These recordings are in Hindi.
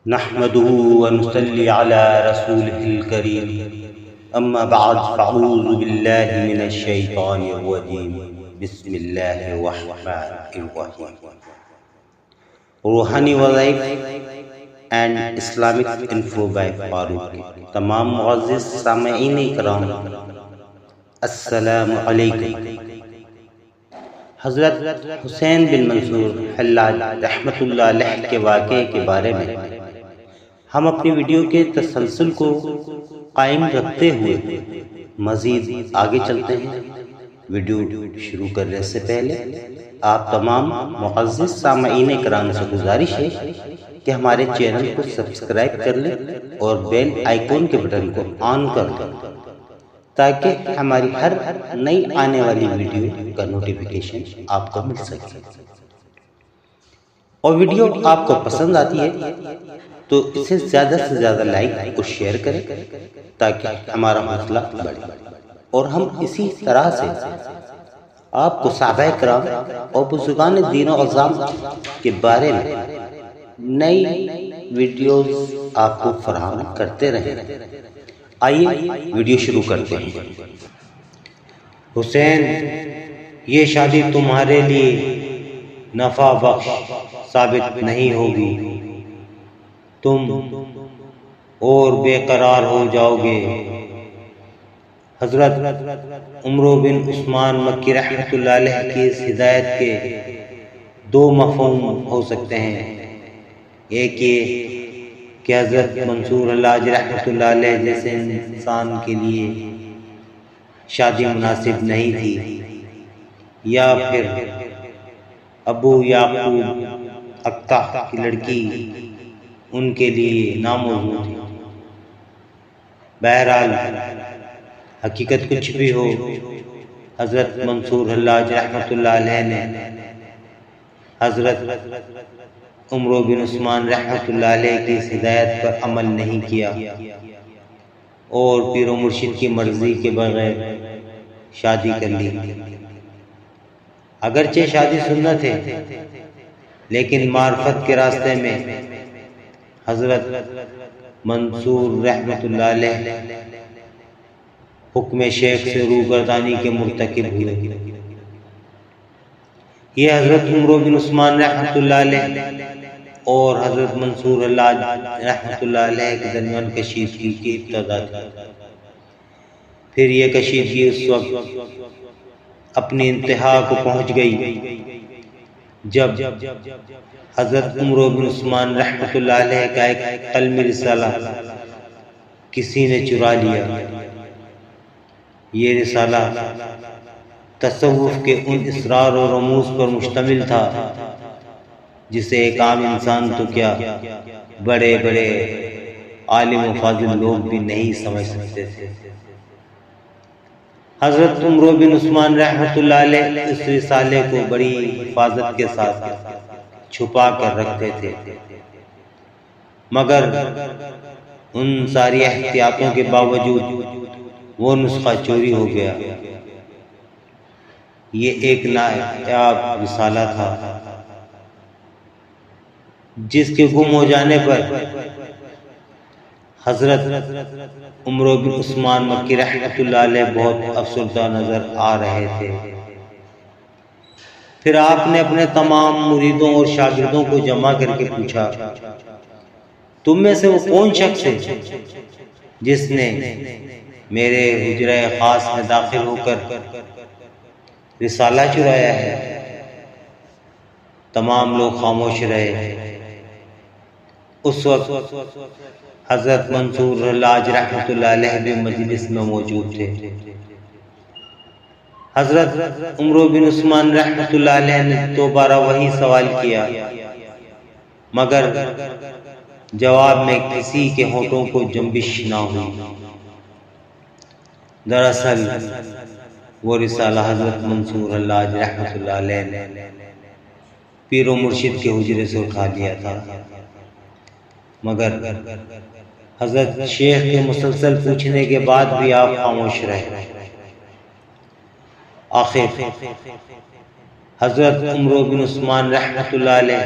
नहमदुहु व नुसल्ली अला रसूलिहिल करीम अम्मा बअद फ़अऊज़ु बिल्लाहि मिनश शैतानिर रजीम बिस्मिल्लाहिर रहमानिर रहीम। रूहानी वज़ाइफ and Islamic info by Farooq. तमाम मुअज़्ज़िज़ सामईन इकराम, अस्सलामु अलैकुम। हज़रत हुसैन बिन मंसूर हल्लाज रहमतुल्लाह अलैह के वाक़े के बारे में हम अपनी वीडियो के तसलसल को कायम रखते हुए मज़ीद आगे चलते हैं। वीडियो शुरू करने से पहले आप तमाम मुअज़्ज़िज़ सामईन इकराम से गुजारिश है कि हमारे चैनल को सब्सक्राइब कर लें और बेल आइकॉन के बटन को ऑन कर दें ताकि हमारी हर नई आने वाली वीडियो का नोटिफिकेशन आपको मिल सके। और वीडियो आपको पसंद आती है तो इसे ज़्यादा से ज़्यादा लाइक और शेयर करें ताकि हमारा हौसला बढ़े और हम इसी तरह से आपको सहाबाए किराम और बुज़ुर्गान दीन और अज़ाम के बारे में नई वीडियोस आपको फराहम करते रहें। आइए वीडियो शुरू करते हैं। हुसैन, ये शादी तुम्हारे लिए नफ़ा बख्श साबित नहीं होगी, तुम और बेकरार हो जाओगे। हज़रत उमर बिन उस्मान मक्की रहमतुल्लाह अलैह की इस हिदायत के दो मफ़हूम हो सकते हैं। एक ये कि हज़रत मंसूर हल्लाज रहमतुल्लाह अलैह जैसे इंसान के लिए शादी मुनासिब नहीं थी, या फिर अबू याकूब अक्ता की लड़की उनके लिए नामौजूद थी। बहरहाल हकीकत कुछ भी हो, हज़रत मंसूर हल्लाज रहमतुल्लाह अलैह ने हज़रत उमर बिन उस्मान रहमतुल्लाह अलैह की इस हिदायत पर अमल नहीं किया और पीर व मुर्शिद की मर्जी के बगैर शादी कर ली। अगरचे शादी सुन्नत है, लेकिन मार्फत के रास्ते में हज़रत मंसूर रहमतुल्लाह अलैह हुक्म शेख से रूगर्दानी के मुर्तकिब हुए। ये हज़रत उमर बिन उस्मान रहमतुल्लाह अलैह और हज़रत मंसूर हल्लाज रहमतुल्लाह अलैह के दरमियान कशीदगी की इब्तिदा थी। फिर ये कशीदगी उस वक्त अपनी इंतहा को पहुँच गई जब हज़रत उमर बिन उस्मान रहमतुल्लाह अलैह का एक कलमी रिसाला किसी ने चुरा लिया। ये रिसाला तसव्वुफ़ के उन इसरार और रमूज़ पर मुश्तमिल था जिसे एक आम इंसान तो क्या, बड़े बड़े आलिम व फाज़िल लोग भी नहीं समझ सकते थे। हज़रत उमर बिन उस्मान रहमतुल्लाह अलैह इस रिसाले को बड़ी हिफाजत के साथ छुपा कर रखते थे, मगर उन सारी एहतियातों के बावजूद वो नुस्खा चोरी हो गया। ये एक नायाब रिसाला था जिसके गुम हो जाने पर हज़रत उमर बिन उस्मान मक्की रहमतुल्लाह अलैह बहुत अफसरदा नजर आ रहे थे। फिर आपने अपने तमाम मुरीदों और शागिर्दों को जमा करके पूछा, तुम में से वो कौन शख्स है जिसने मेरे हुजरा खास में दाखिल होकर रिसाला चुराया है? तमाम लोग खामोश रहे। उस वक्त हज़रत मंसूर हल्लाज रहमतुल्लाह अलैह भी मजलिस में मौजूद थे। हज़रत उमर बिन उस्मान रहमतुल्लाह अलैह ने दोबारा वही सवाल किया, मगर जवाब में किसी के होठों को जंबिश ना हुई। दरअसल वो रिसाला हज़रत मंसूर हल्लाज रहमतुल्लाह अलैह ने पीर व मुर्शिद के हुजरे से उठा लिया था, मगर हज़रत शेख के मुसलसल पूछने के बाद भी आप खामोश रहे। आखिर हज़रत उमर बिन उस्मान रहमतुल्लाह अलैह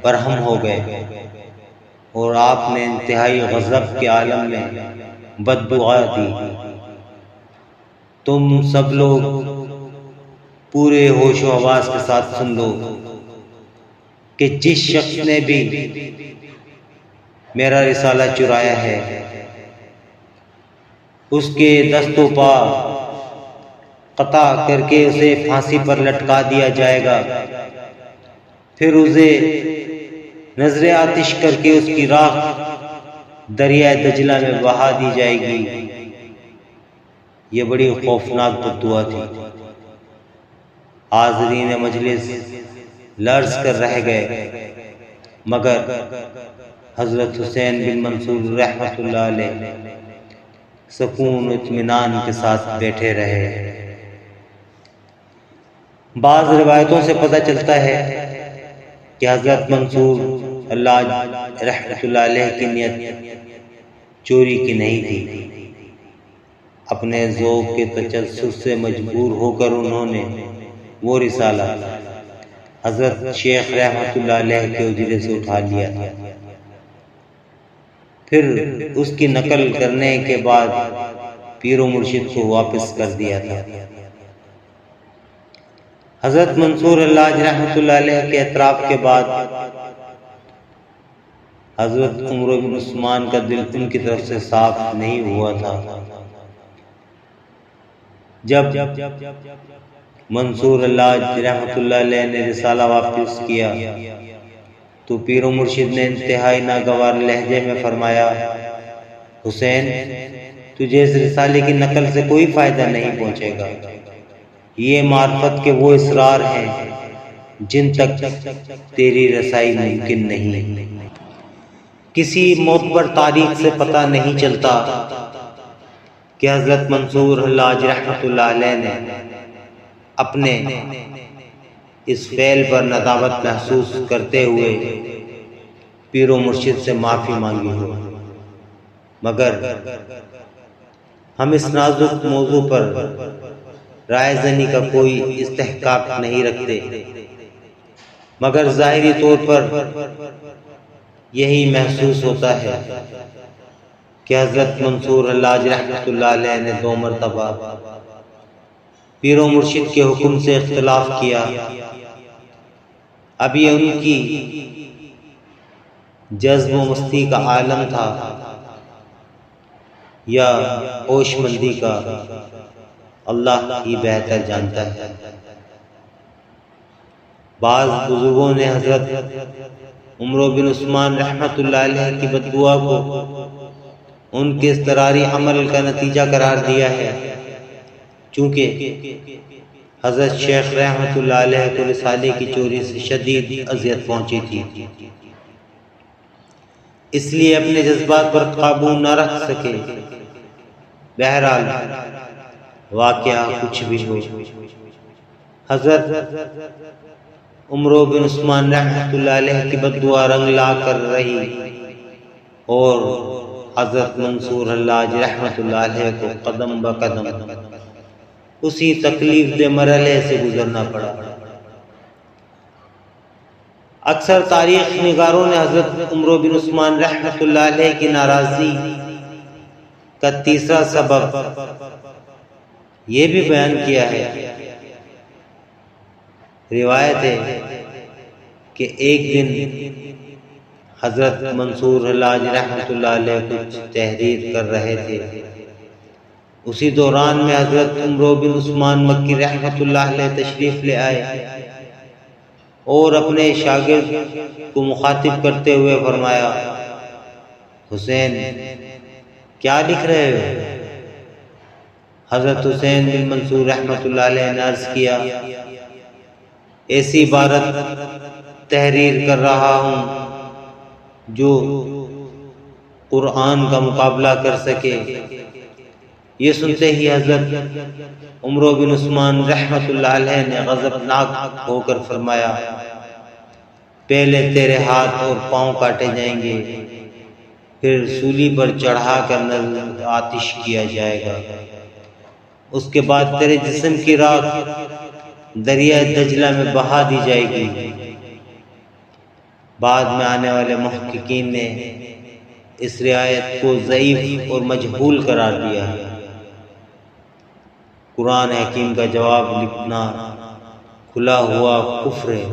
बरहम हो गए और आपने इंतहाई गज़ब के आलम में बद्दुआ दी। तुम सब लोग पूरे होशो हवास के साथ सुन लो कि जिस शख्स ने भी मेरा रिसाला चुराया है उसके दस्तों पा कता करके उसे फांसी पर लटका दिया जाएगा, फिर उसे नजरे आतिश करके उसकी राख दरिया दजला में बहा दी जाएगी। ये बड़ी खौफनाक बद्दुआ थी। हाज़रीन मजलिस लर्ज़ कर रह गए, मगर हज़रत हुसैन बिन मंसूर रहमतुल्लाह अलैह सुकून इत्मीनान के साथ बैठे रहे। बाज़ रिवायतों से पता चलता है कि हज़रत मंसूर अल्लाह रहमतुल्लाह अलैह की नियत चोरी की नहीं थी। अपने ज़ौक़ के तजस्सुस से मजबूर होकर उन्होंने वो रिसाला हज़रत शेख रहमतुल्लाह अलैह के उजरे से उठा लिया था। फिर उसकी नकल करने के बाद पीरो मुर्शिद को वापस कर दिया था। हज़रत मंसूर अल्लाह रहमतुल्लाह अलैह के एतराफ़ के बाद हज़रत उमर बिन उस्मान का दिल उनकी तरफ से साफ नहीं हुआ था। जब मंसूर अल्लाह रहमतुल्लाह अलैह ने रिसाला वापस किया तो पीरो मुर्शिद ने इंतहाई नागवार लहजे में फरमाया, हुसैन, तुझे इस रिसाले की नकल से कोई फ़ायदा नहीं पहुँचेगा। ये मार्फत के वो इसरार हैं जिन तक तेरी रसाई मुमकिन नहीं। किसी मोतबर तारीख से पता नहीं चलता कि हज़रत मंसूर अल्लाह रहमतुल्लाह अलैह ने अपने इस फ़ेल पर नदामत महसूस करते हुए पीरो मुर्शिद से माफ़ी मांगी हो, मगर हम इस नाजुक मौजू पर रायज़नी का कोई इस्तेहकाक नहीं रखते, मगर ज़ाहिरी तौर पर यही महसूस होता है कि हज़रत मंसूर अल्लाह रहमतुल्लाह अलैह ने 2 मरतबा पीरो मुर्शिद के हुक्म से इख्तिलाफ किया। अब ये उनकी जज्ब व मस्ती का आलम था या होशमंदी का, अल्लाह ही बेहतर जानता है। बाज़ बुजुर्गों ने हज़रत उमर बिन उस्मान रहमतुल्लाह अलैह की बद्दुआ को उनके इज़्तिरारी अमल का नतीजा करार दिया है, चूँकि हज़रत शेख रहमतुल्लाह अलैह को रिसाले की चोरी से शदीद अज़ियत पहुँची थी, इसलिए अपने जज्बात पर काबू न रख सके। बहरहाल वाक़या कुछ भी हो, हज़रत उमर बिन उस्मान रहमतुल्लाह अलैह की बद्दुआ रंग ला कर रही और हज़रत मंसूर अल्लाह रहमतुल्लाह अलैह को कदम ब कदम उसी तकलीफ दे मरहले से गुजरना पड़ा। अक्सर तारीख निगारों ने हज़रत उमर बिन उस्मान रहमतुल्लाह अलैह की नाराज़गी का तीसरा सबब ये भी बयान किया है। रिवायत है कि एक दिन हज़रत मंसूर अल्लाह रहमतुल्लाह अलैह कुछ तहरीर कर रहे थे। उसी दौरान में हज़रत उमर बिन उस्मान मक्की रहमतुल्लाह अलैह तशरीफ़ ले आए और अपने शागिर्द को मुखातिब करते हुए फरमाया, हुसैन, क्या लिख रहे हो? हज़रत हुसैन बिन मंसूर रहमतुल्लाह अलैह ने अर्ज़ किया, ऐसी इबारत तहरीर कर रहा हूँ जो कुरान का मुकाबला कर सके। ये सुनते ही हज़रत उमर बिन उस्मान रहमतुल्लाह अलैह ने गज़बनाक होकर फरमाया, पहले तेरे हाथ और पाँव काटे जाएंगे, फिर सूली पर चढ़ा कर नज़र आतिश किया जाएगा, उसके बाद तेरे जिस्म की राख दरिया दजला में बहा दी जाएगी। बाद में आने वाले मुहक्किकीन ने इस रिवायत को ज़ईफ़ और मजहूल करार दिया। कुरान हकीम का जवाब लिखना खुला हुआ कुफ्र है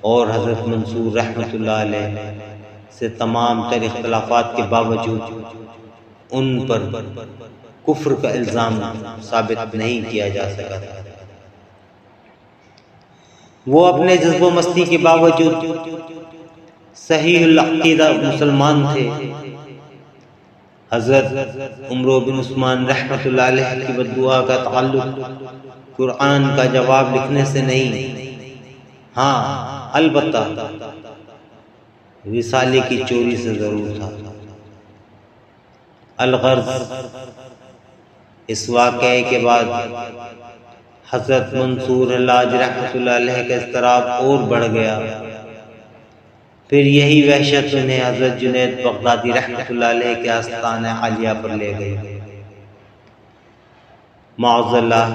और हज़रत मंसूर रहमतुल्लाह अलैह से तमाम तर इख्तिलाफ़ात के बावजूद उन पर कुफ्र का इल्ज़ाम साबित नहीं किया जा सका था। वो अपने जज्बो मस्ती के बावजूद सहीहुल अक़ीदा मुसलमान थे। हज़रत उमर बिन उस्मान रहमतुल्लाह अलैह की बद्दुआ का ताल्लुक कुरान का जवाब लिखने से नहीं, हाँ अलबत्ता रिसाले की चोरी से ज़रूर था। अलगर्ज़, इस वाक़े के बाद हज़रत मंसूर हल्लाज रहमतुल्लाह अलैह का इज़्तिराब और बढ़ गया। फिर यही वहशत उन्हें हज़रत जुनैद बगदादी रहमतुल्लाह अलैह के आस्ताने आलिया पर ले गई। माअज़ल्लाह,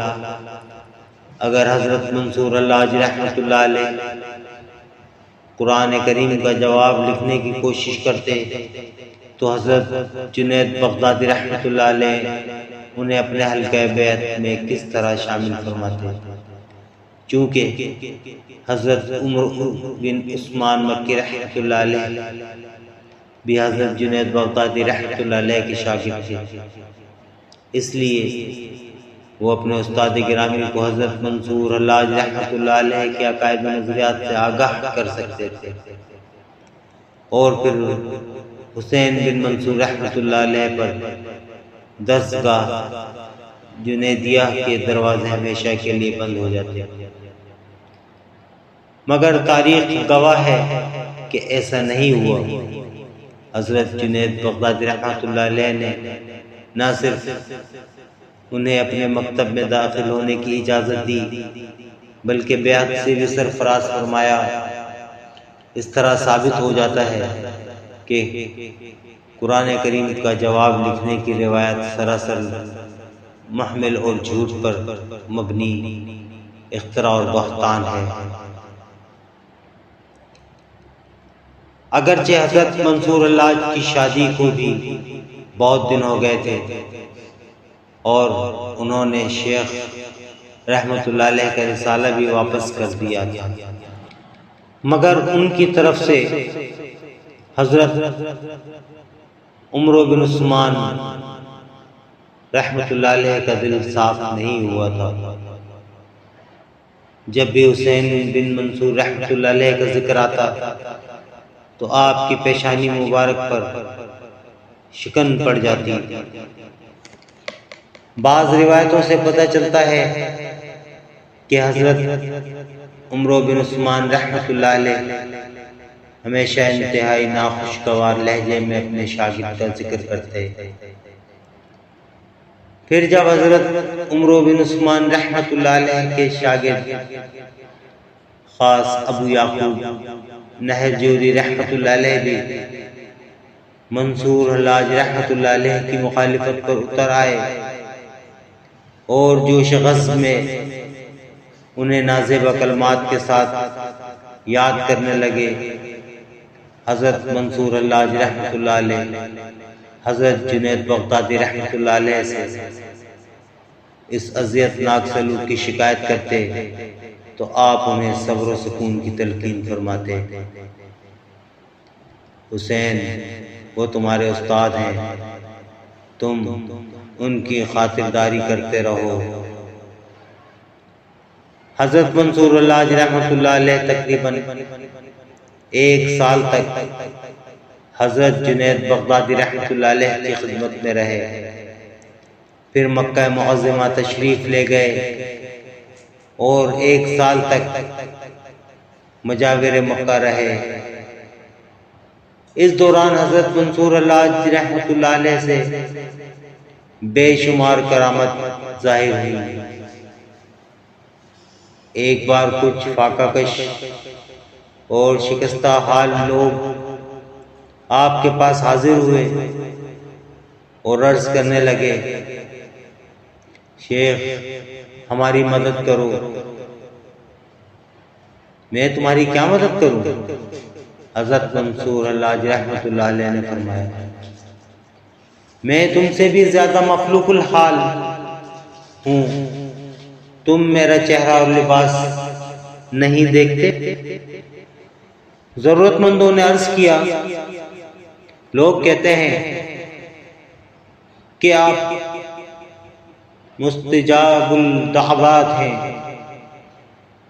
अगर हज़रत मंसूर हल्लाज रहमतुल्लाह अलैह कुरान करीम का जवाब लिखने की कोशिश करते तो हज़रत जुनैद बगदादी रहमतुल्लाह अलैह उन्हें अपने हल्क़े बैत में किस तरह शामिल फरमाते। चूँकि हज़रत उमर बिन उस्मान मक्की रहमतुल्लाह अलैह भी हज़रत जुनैद बगदादी रहमतुल्लाह अलैह के शागिर्द थे, इसलिए वो अपने उस्ताद गिरामी को हज़रत मंसूर हल्लाज रहमतुल्लाह अलैह के अकायद व नज़रियात से आगाह कर सकते थे और फिर हुसैन बिन मंसूर रहमतुल्लाह अलैह पर दरसगाह जुनैदिया के दरवाजे हमेशा के लिए बंद हो जाते। मगर तारीख गवाह है कि ऐसा नहीं हुआ। हज़रत जुनैद बगदादी रहमतुल्लाह अलैह ने न सिर्फ उन्हें अपने मकतब में दाखिल होने की इजाज़त दी बल्कि बेअत से भी सरफराज फरमाया। इस तरह साबित हो जाता है कि कुरान करीम का जवाब लिखने की रिवायत सरासर महमिल और झूठ पर मबनी इख्तरा और बहतान है। अगरचे हज़रत मंसूर हल्लाज की शादी को भी बहुत दिन हो गए थे और उन्होंने शेख रहमतुल्लाह अलैह का रिसाला भी वापस कर दिया था, मगर उनकी तरफ से हज़रत उमर बिन उस्मान रहमतुल्लाह अलैह का दिल साफ नहीं हुआ था। जब भी हुसैन बिन मंसूर रहमतुल्लाह अलैह का जिक्र आता तो आपकी पेशानी मुबारक पर शिकन पड़ जाती। बाज़ रिवायतों से पता चलता है कि हज़रत उमर बिन उस्मान रहमतुल्लाह अलैह हमेशा इंतहाई नाखुशगवार लहजे में अपने शागिर्द का जिक्र करते। फिर जब हज़रत उमर बिन उस्मान रहमतुल्लाह अलैह के शागिर्द खास अबू याकूब नहरजूरी रहमतुल्लाह अलैह भी मंसूर हल्लाज रहमतुल्लाह अलैह की मुखालिफत पर उतर आए और जोश ग़ज़्ब में उन्हें नाज़िब कलमात के साथ याद करने लगे, हज़रत मंसूर हल्लाज रहमतुल्लाह अलैह हज़रत जुनैद बगदादी रहमतुल्लाह अलैह से इस अज़ियतनाक सलूक की शिकायत करते तो आप उन्हें सब्र व सुकून की तलकीन फरमाते। हुसैन, वो तुम्हारे उस्ताद हैं, तुम उनकी खातिरदारी करते रहो। हज़रत मंसूर हल्लाज रहमतुल्लाह अलैह तकरीबन 1 साल तक हज़रत जुनैद बगदादी रहमतुल्लाह अलैह की खिदमत में रहे। फिर मक्का मुअज़्ज़मा तशरीफ़ ले गए और 1 साल तक मजाविर मक्का रहे। इस दौरान हज़रत मंसूर हल्लाज रहमतुल्लाह अलैह से बेशुमार करामत ज़ाहिर हुई। एक बार कुछ फाकाकश और शिकस्ता हाल लोग आपके पास हाजिर हुए और अर्ज़ करने लगे, शेख हमारी मदद करो। मैं तुम्हारी क्या मदद करूं? हज़रत मंसूर हल्लाज रहमतुल्लाह अलैह ने फरमाया, मैं तुमसे भी ज्यादा मखलूकुल हाल हूँ, तुम मेरा चेहरा और लिबास नहीं देखते। जरूरतमंदों ने अर्ज किया, लोग कहते हैं कि आप मुस्तजाबुल दावत हैं,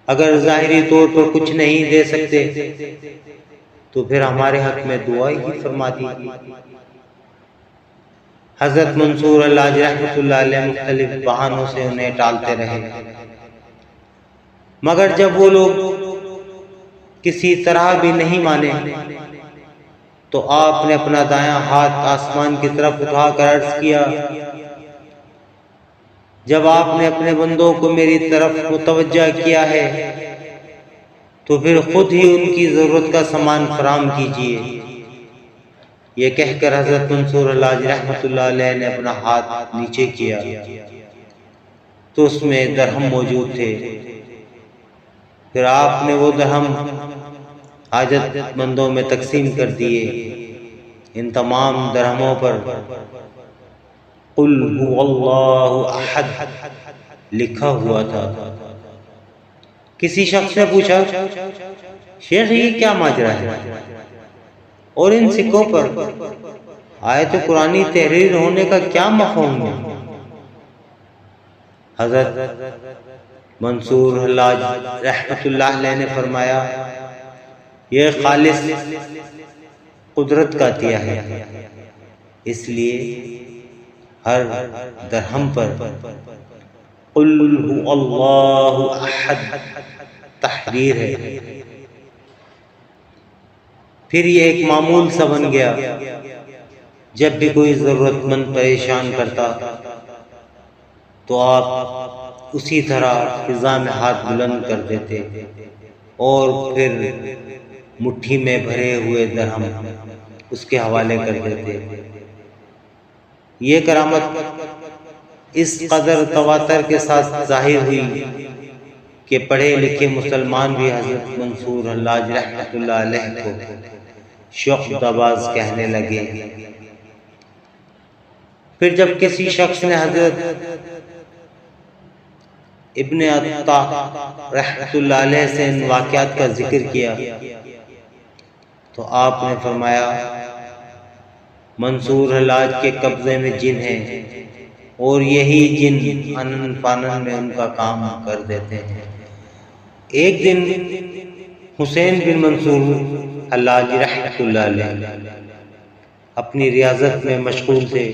अगर जाहिरी तौर पर कुछ नहीं दे सकते तो फिर हमारे हक में दुआ ही फरमा दीजिए। हजरत मंसूर हल्लाज रहमतुल्लाह अलैह मुख्तलिफ बहानों से उन्हें टालते रहे, मगर जब वो लोग किसी तरह भी नहीं माने तो आपने अपना दायां हाथ आसमान की तरफ उठाकर अर्ज किया, जब आपने अपने बंदों को मेरी तरफ मुतवज्जा किया है तो फिर खुद ही उनकी जरूरत का सामान फराम कीजिए। ये कहकर हजरत मंसूर हल्लाज रहमतुल्लाह अलैह ने अपना हाथ नीचे किया तो उसमें दरहम मौजूद थे। फिर आपने वो दरहम हाजतमंदों में तकसीम कर दिए। इन तमाम दरहमों पर कुल हुवल्लाहु अहद लिखा हुआ था। किसी शख्स ने पूछा, शेख ये क्या माजरा है और इन सिक्कों पर आयत कुरानी तहरीर होने का क्या मफ़हूम है? हजरत मंसूर हल्लाज रहमतुल्लाह अलैह ने फरमाया, यह खालिस कुदरत का अतिया है, इसलिए हर दरहम पर कुल हुवल्लाहु अहद तहरीर है। फिर ये एक मामूल सा बन गया, जब भी कोई जरूरतमंद परेशान करता तो आप उसी तरह फिजा में हाथ बुलंद कर देते और फिर मुट्ठी में भरे हुए दरहम उसके हवाले कर देते। ये करामत इस कदर तवातर के साथ जाहिर हुई कि पढ़े लिखे मुसलमान भी हजरत मंसूर हल्लाज रहमतुल्लाह अलैह को शौक़बाज कहने लगे। फिर जब किसी शख्स ने हजरत इब्ने अत्ता रहमतुल्लाह अलैह से इन वाक़यात का जिक्र किया तो आपने फरमाया, मंसूर हल्लाज के कब्जे में जिन है और यही जिन अनन फानन में उनका काम कर देते हैं। एक दिन हुसैन बिन मंसूर हल्लाज रहमतुल्लाह अलैह अपनी रियाजत में मशगूल थे।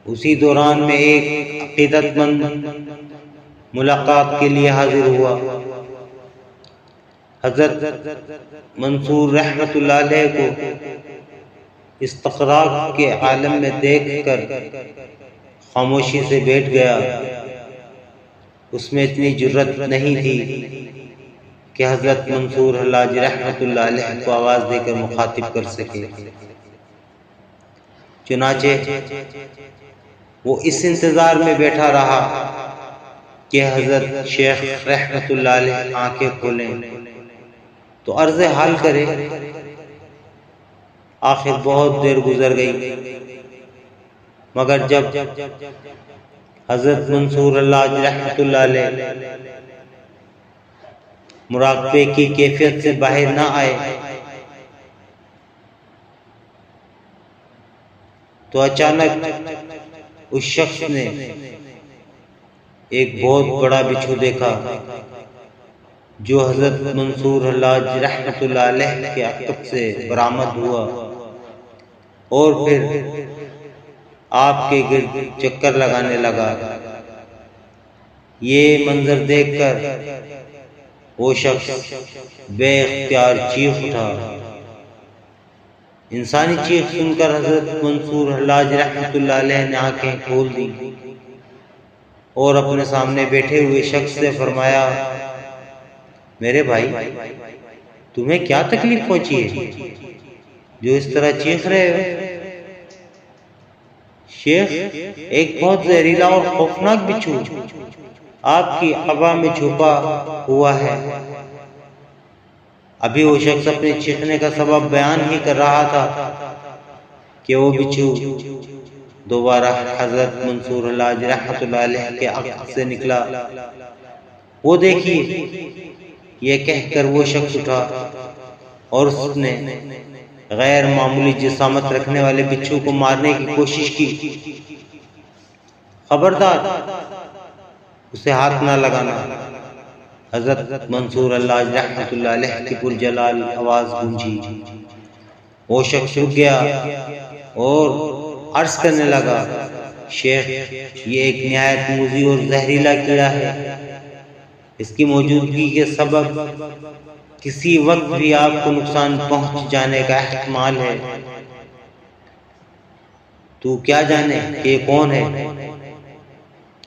उसी दौरान में एक अक़ीदतमंद मुलाकात के लिए हाजिर हुआ। हजरत मंसूर रहमतुल्लाह अलैह को इस्तक़राक़ के आलम में देखकर खामोशी से बैठ गया। उसमें इतनी जुर्रत नहीं थी कि हजरत मंसूर हल्लाज रहमतुल्लाह अलैह को आवाज देकर मुखातिब कर सके। चुनाचे वो इस इंतजार में बैठा रहा कि हजरत शेख रहमतुल्लाह अलैह आंखें खोलें तो अर्ज़ हाल करे। आखिर बहुत देर गुजर गई, मगर जब हजरत मंसूर हल्लाज रहमतुल्लाह अलैह मुराक़बे की कैफियत से बाहर ना आए तो अचानक उस शख्स ने एक बहुत बड़ा बिच्छू देखा जो हजरत मंसूर हल्लाज रहमतुल्लाह अलैह के अक़ब से बरामद हुआ और फिर आपके गिर्द चक्कर लगाने लगा। ये मंजर देखकर वो शख्स बेख्तियार चीख उठा। इंसानी चीख सुनकर हजरत मंसूर हल्लाज रहमतुल्लाह अलैह ने आंखें खोल दी और अपने सामने बैठे हुए शख्स से फरमाया, मेरे भाई तुम्हें क्या तकलीफ पहुंची है जो इस तरह चीख रहे हो? शेख, एक बहुत जहरीला और खौफनाक बिच्छू आपकी अबा में छुपा हुआ है। अभी वो शख्स अपने चीखने का सबब बयान ही कर रहा था कि वो बिच्छू दोबारा हजरत मंसूर हल्लाज रहमतुल्लाह अलैह के आंख से निकला। वो देखिए, ये कहकर वो शख्स उठा और उसने गैर मामूली जिसामत रखने वाले बिच्छू को मारने की कोशिश की। खबरदार, उसे हाथ ना लगाना। हजरत मंसूर हल्लाज रहमतुल्लाह अलैह की पुरजलाल आवाज गूंजी। वो शख्स रुक गया और अर्ज करने लगा, शेख, ये एक निहायत मूजी और जहरीला कीड़ा है। इसकी मौजूदगी के सबब किसी वक्त भी आपको नुकसान पहुंच जाने का एहतमाल है। तू क्या जाने कि ये कौन है?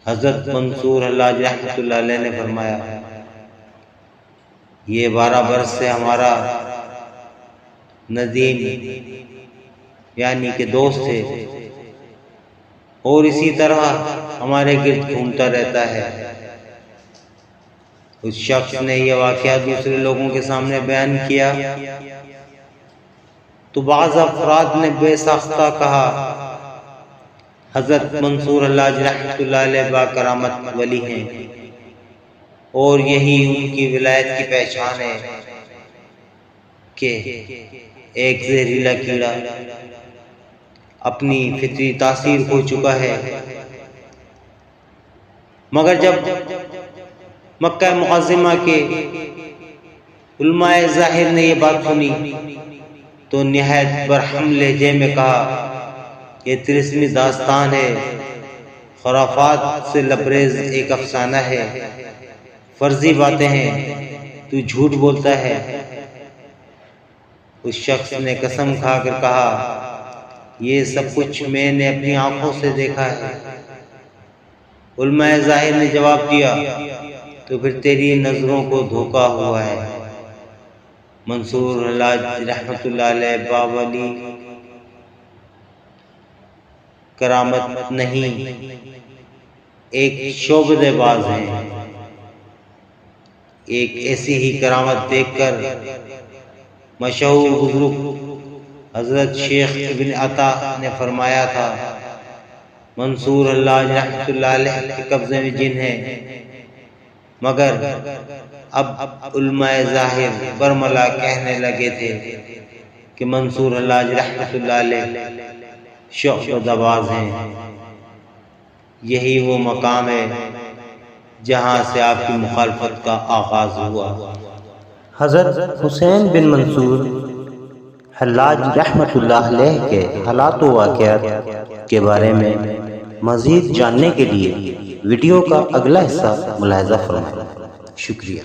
हजरत मंसूर हल्लाज रहमतुल्लाह अलैह ने फरमाया, ये 12 बरस से हमारा नदीम यानी कि दोस्त है और इसी तरह हमारे गिर्द घूमता रहता है। उस शख्स ने यह वाकया दूसरे लोगों के सामने बयान किया तो बाज़ अफराद ने बेसाख्ता कहा, हजरत मंसूर हल्लाज रहमतुल्लाह अलैह बाकरामत वली हैं और यही उनकी विलायत की पहचान है कि एक जहरीला कीड़ा अपनी फितरी तासीर खो चुका है। मगर जब मक्का मुअज़्ज़मा के उलमाए ज़ाहिर ने यह बात सुनी तो निहायत बरहम लहजे में कहा, ये तिरस्मी दास्तान है, खुराफात से लबरेज एक अफसाना है, फर्जी बातें हैं, तू झूठ बोलता है। उस शख्स ने कसम खाकर कहा, ये सब कुछ मैंने अपनी आंखों से देखा है। उलमाए ज़ाहिर ने जवाब दिया, तो फिर तेरी नजरों को धोखा हुआ है। मंसूर हल्लाज रहमतुल्लाह अलैह बावली करामत नहीं, एक शोबदेबाज हैं। एक ऐसी ही करामत देखकर मशहूर बुजुर्ग हजरत शेख इब्न अता ने फरमाया था, मंसूर हल्लाज रहमतुल्लाह अलैह के कब्जे में जिन है। मगर अब उलमाए ज़ाहिर बरमला कहने लगे थे कि मंसूर हल्लाज रहमतुल्लाह अलैह शोबदेबाज हैं। यही वो मकाम है जहाँ से आपकी मुखालफत का आगाज हुआ। हज़रत हुसैन बिन मंसूर हल्लाज रहमतुल्लाह अलैह के हालात व वाक़यात के बारे में मज़ीद जानने के लिए वीडियो का अगला हिस्सा मुलाहिज़ा फरमाएं। शुक्रिया।